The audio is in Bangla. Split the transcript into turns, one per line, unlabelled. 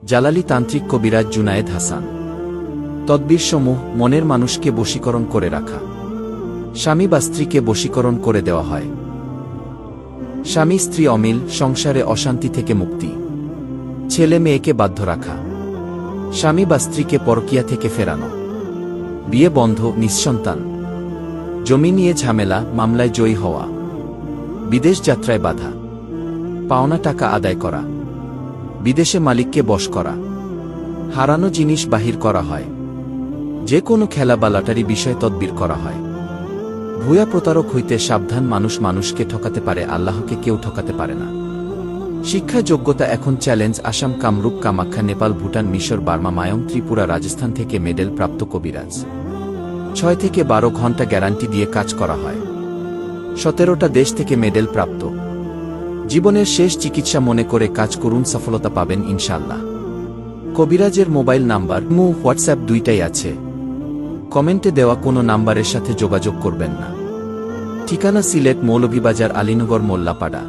জালালি তান্ত্রিক কবিরাজ জুনায়েদ হাসান। তদবিরসমূহ মনের মানুষকে বশীকরণ করে রাখা। স্বামী বা স্ত্রীকে বশীকরণ করে দেওয়া হয়। স্বামী স্ত্রী অমিল, সংসারে অশান্তি থেকে মুক্তি। ছেলে মেয়েকে বাধ্য রাখা। স্বামী বা স্ত্রীকে পরকীয়া থেকে ফেরানো। বিয়ে বন্ধ, নিঃসন্তান। জমি নিয়ে ঝামেলা, মামলায় জয়ী হওয়া। বিদেশ যাত্রায় বাধা। পাওনা টাকা আদায় করা। বিদেশে মালিককে বশ করা। হারানো জিনিস বাহির করা হয়। যে কোনো খেলা বা লটারি বিষয়ে তদবির করা হয়। ভুয়া প্রতারক হইতে সাবধান। মানুষ মানুষকে ঠকাতে পারে, আল্লাহকে কেউ ঠকাতে পারে না। শিক্ষা যোগ্যতা এখন চ্যালেঞ্জ। আসাম, কামরূপ, কামাখ্যা, নেপাল, ভুটান, মিশর, বার্মা, মায়ং, ত্রিপুরা, রাজস্থান থেকে মেডেল প্রাপ্ত কবিরাজ। 6 থেকে 12 ঘণ্টা গ্যারান্টি দিয়ে কাজ করা হয়। 17টা দেশ থেকে মেডেল প্রাপ্ত। জীবনের শেষ চিকিৎসা মনে করে কাজ করুন, সফলতা পাবেন ইনশাআল্লাহ। কবিরাজের মোবাইল নাম্বার, হোয়াটসঅ্যাপ দুইটাই আছে। কমেন্টে দেওয়া কোনো নাম্বারের সাথে যোগাযোগ করবেন না। ঠিকানা সিলেট, মৌলভীবাজার, আলীনগর, মোল্লাপাড়া।